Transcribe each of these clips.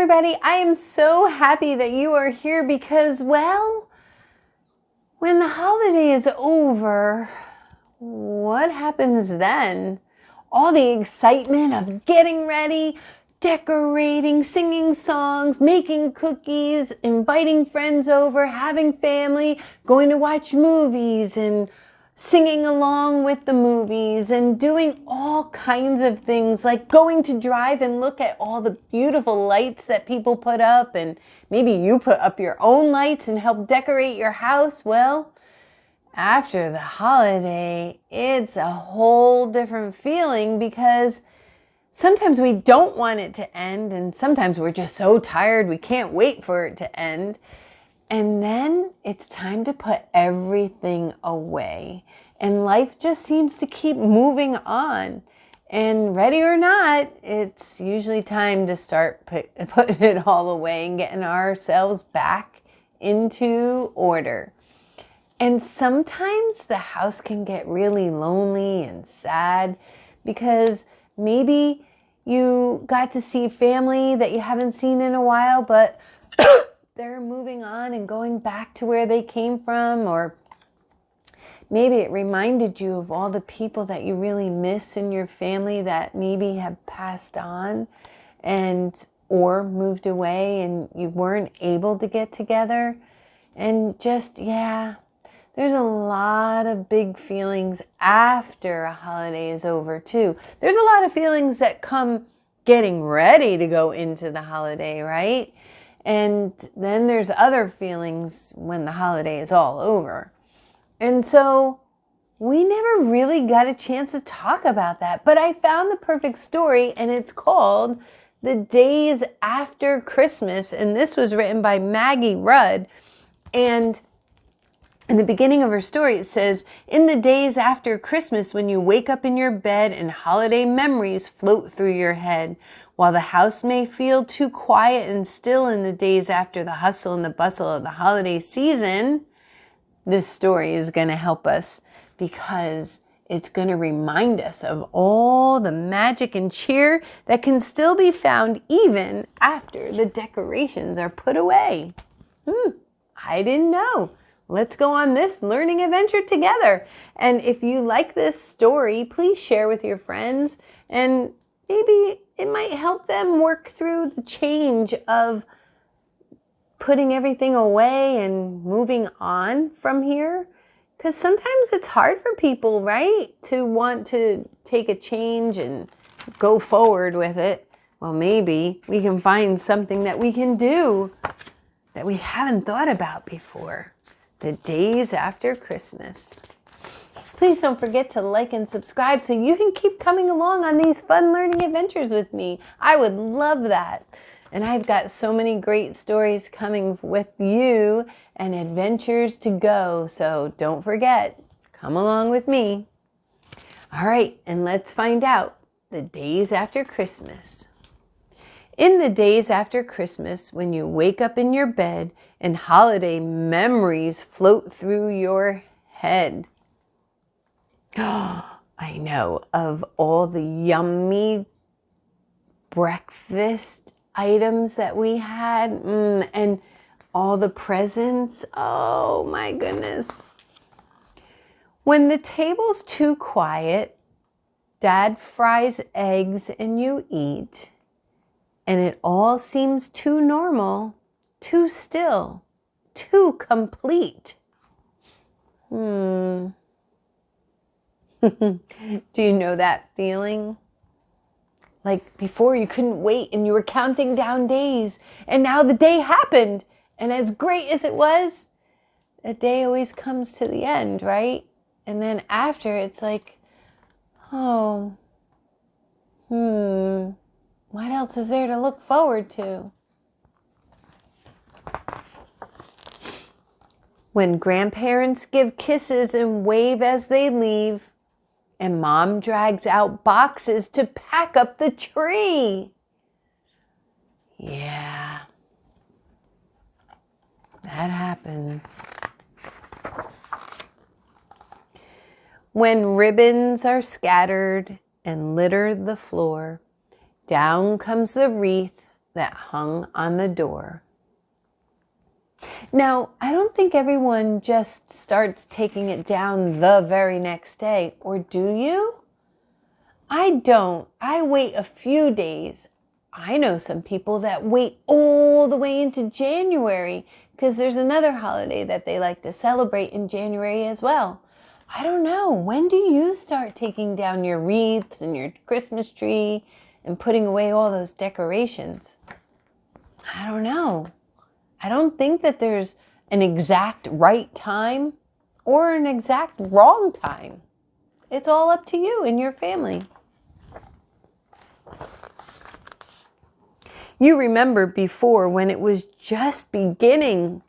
everybody. I am so happy that you are here because, well, when the holiday is over, what happens then? All the excitement of getting ready, decorating, singing songs, making cookies, inviting friends over, having family, going to watch movies and singing along with the movies and doing all kinds of things like going to drive and look at all the beautiful lights that people put up, and maybe you put up your own lights and help decorate your house. Well, after the holiday, it's a whole different feeling because sometimes we don't want it to end, and sometimes we're just so tired we can't wait for it to end. And then it's time to put everything away. And life just seems to keep moving on. And ready or not, it's usually time to start putting it all away and getting ourselves back into order. And sometimes the house can get really lonely and sad because maybe you got to see family that you haven't seen in a while, but they're moving on and going back to where they came from, or maybe it reminded you of all the people that you really miss in your family that maybe have passed on or moved away and you weren't able to get together. And just, there's a lot of big feelings after a holiday is over too. There's a lot of feelings that come getting ready to go into the holiday, right? And then there's other feelings when the holiday is all over. And so we never really got a chance to talk about that. But I found the perfect story, and it's called The Days After Christmas. And this was written by Maggie C. And in the beginning of her story, it says, "In the days after Christmas, when you wake up in your bed and holiday memories float through your head, while the house may feel too quiet and still in the days after the hustle and the bustle of the holiday season," this story is going to help us because it's going to remind us of all the magic and cheer that can still be found even after the decorations are put away. I didn't know. Let's go on this learning adventure together. And if you like this story, please share with your friends, and maybe it might help them work through the change of putting everything away and moving on from here. Because sometimes it's hard for people, right, to want to take a change and go forward with it. Well, maybe we can find something that we can do that we haven't thought about before. The Days After Christmas. Please don't forget to like and subscribe so you can keep coming along on these fun learning adventures with me. I would love that. And I've got so many great stories coming with you and adventures to go. So don't forget, come along with me. All right, and let's find out the days after Christmas. In the days after Christmas, when you wake up in your bed and holiday memories float through your head. I know, of all the yummy breakfast items that we had, and all the presents. Oh my goodness. When the table's too quiet, Dad fries eggs and you eat, and it all seems too normal, too still, too complete. Do you know that feeling? Like before you couldn't wait and you were counting down days, and now the day happened. And as great as it was, the day always comes to the end, right? And then after it's like, what else is there to look forward to? When grandparents give kisses and wave as they leave, and Mom drags out boxes to pack up the tree. Yeah, that happens. When ribbons are scattered and litter the floor, down comes the wreath that hung on the door. Now, I don't think everyone just starts taking it down the very next day, or do you? I don't. I wait a few days. I know some people that wait all the way into January because there's another holiday that they like to celebrate in January as well. I don't know. When do you start taking down your wreaths and your Christmas tree and putting away all those decorations? I don't know. I don't think that there's an exact right time or an exact wrong time. It's all up to you and your family. You remember before when it was just beginning.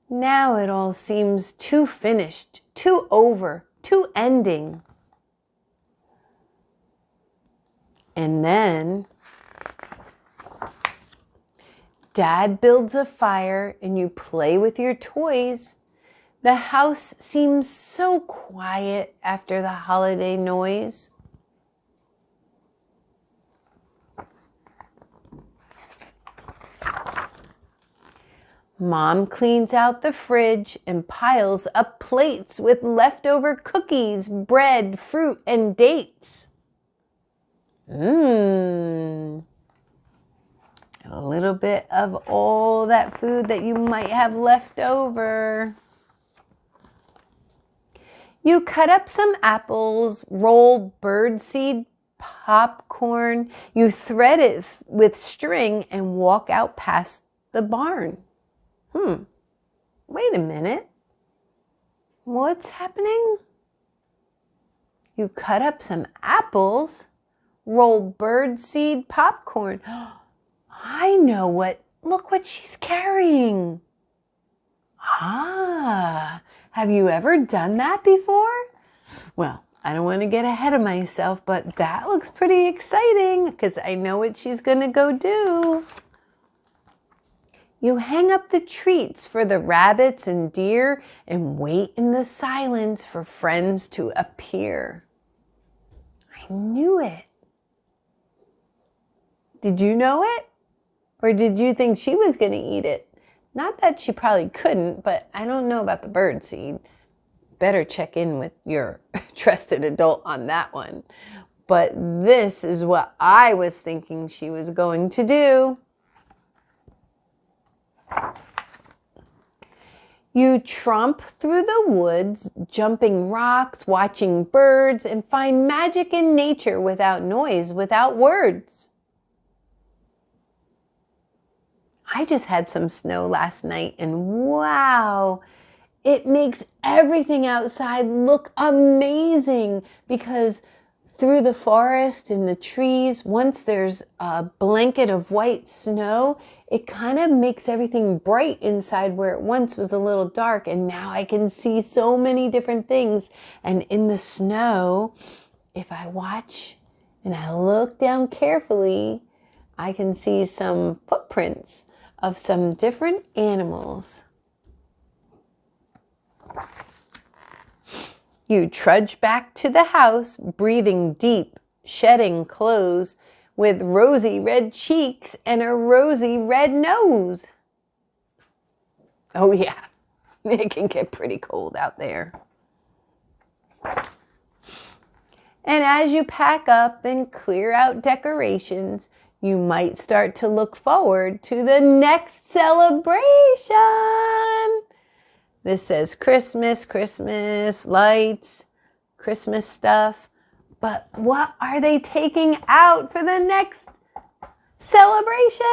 Now it all seems too finished, too over, too ending. And then Dad builds a fire and you play with your toys. The house seems so quiet after the holiday noise. Mom cleans out the fridge and piles up plates with leftover cookies, bread, fruit, and dates. A little bit of all that food that you might have left over. You cut up some apples, roll birdseed popcorn. You thread it with string and walk out past the barn. Wait a minute. What's happening? You cut up some apples, roll birdseed popcorn. I know look what she's carrying. Have you ever done that before? Well, I don't want to get ahead of myself, but that looks pretty exciting because I know what she's going to go do. You hang up the treats for the rabbits and deer and wait in the silence for friends to appear. I knew it. Did you know it? Or did you think she was going to eat it? Not that she probably couldn't, but I don't know about the birdseed. Better check in with your trusted adult on that one. But this is what I was thinking she was going to do. You tromp through the woods, jumping rocks, watching birds, and find magic in nature without noise, without words. I just had some snow last night, and wow, it makes everything outside look amazing because through the forest and the trees, once there's a blanket of white snow, it kind of makes everything bright inside where it once was a little dark. And now I can see so many different things. And in the snow, if I watch and I look down carefully, I can see some footprints of some different animals. You trudge back to the house, breathing deep, shedding clothes, with rosy red cheeks and a rosy red nose. Oh yeah, it can get pretty cold out there. And as you pack up and clear out decorations, you might start to look forward to the next celebration. This says Christmas, Christmas, lights, Christmas stuff. But what are they taking out for the next celebration?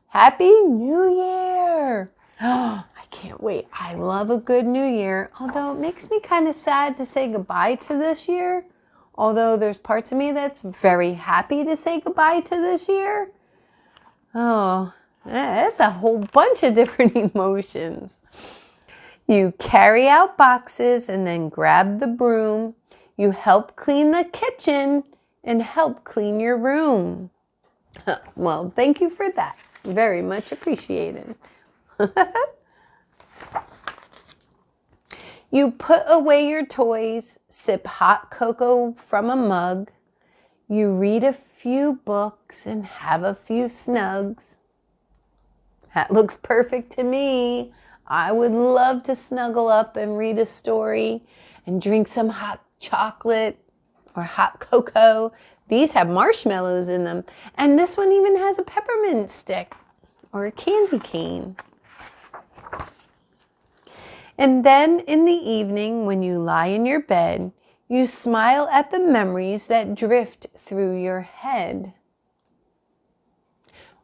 Happy New Year. Oh, I can't wait. I love a good New Year. Although it makes me kind of sad to say goodbye to this year. Although there's parts of me that's very happy to say goodbye to this year. Oh, that's a whole bunch of different emotions. You carry out boxes and then grab the broom. You help clean the kitchen and help clean your room. Well, thank you for that. Very much appreciated. You put away your toys, sip hot cocoa from a mug. You read a few books and have a few snugs. That looks perfect to me. I would love to snuggle up and read a story and drink some hot chocolate or hot cocoa. These have marshmallows in them. And this one even has a peppermint stick or a candy cane. And then in the evening, when you lie in your bed, you smile at the memories that drift through your head.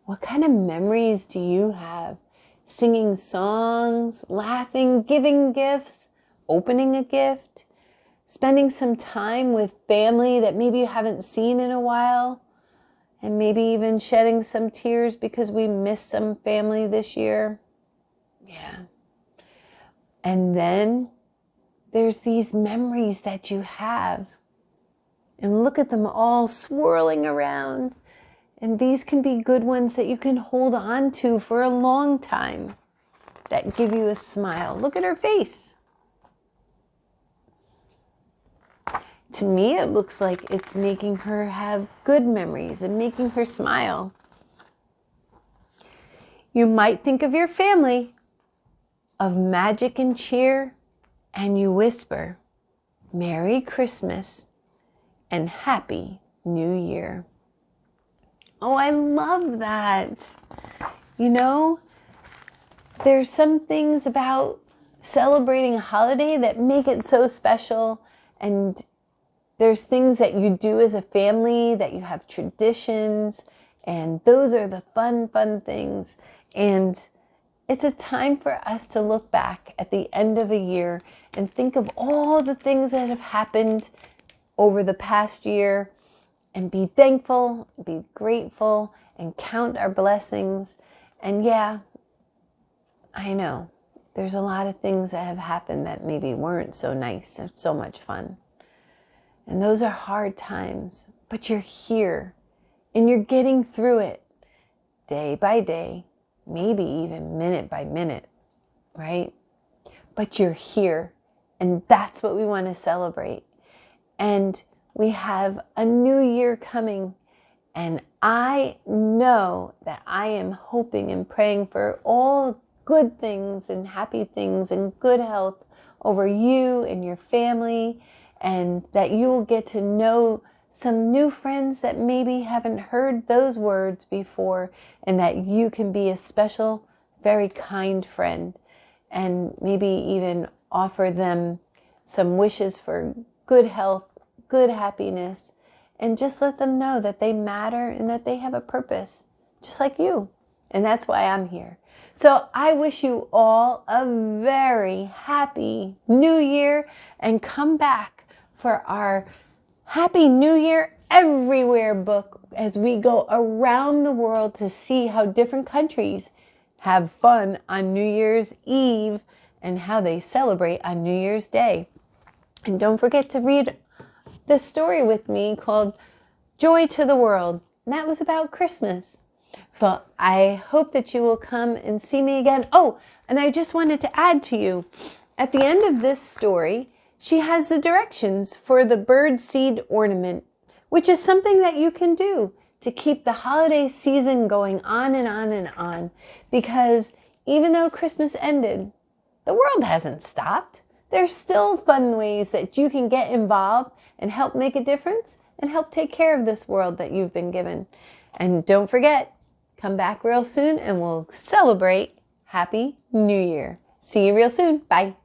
What kind of memories do you have? Singing songs, laughing, giving gifts, opening a gift, spending some time with family that maybe you haven't seen in a while, and maybe even shedding some tears because we missed some family this year. Yeah. And then there's these memories that you have. And look at them all swirling around. And these can be good ones that you can hold on to for a long time that give you a smile. Look at her face. To me, it looks like it's making her have good memories and making her smile. You might think of your family, of magic and cheer, and you whisper, Merry Christmas and Happy New Year. Oh, I love that. You know, there's some things about celebrating a holiday that make it so special, and there's things that you do as a family, that you have traditions, and those are the fun things. And it's a time for us to look back at the end of a year and think of all the things that have happened over the past year and be thankful, be grateful, and count our blessings. And yeah, I know there's a lot of things that have happened that maybe weren't so nice and so much fun. And those are hard times, but you're here and you're getting through it day by day, maybe even minute by minute, right? But you're here, and that's what we want to celebrate. And we have a new year coming, and I know that I am hoping and praying for all good things and happy things and good health over you and your family, and that you will get to know some new friends that maybe haven't heard those words before, and that you can be a special, very kind friend, and maybe even offer them some wishes for good health, good happiness, and just let them know that they matter and that they have a purpose, just like you. And that's why I'm here. So I wish you all a very happy new year, and come back for our Happy New Year Everywhere book as we go around the world to see how different countries have fun on New Year's Eve and how they celebrate on New Year's Day. And don't forget to read this story with me called Joy to the World. And that was about Christmas. But I hope that you will come and see me again. Oh, and I just wanted to add to you, at the end of this story, she has the directions for the bird seed ornament, which is something that you can do to keep the holiday season going on and on and on. Because even though Christmas ended, the world hasn't stopped. There's still fun ways that you can get involved and help make a difference and help take care of this world that you've been given. And don't forget, come back real soon and we'll celebrate Happy New Year. See you real soon. Bye.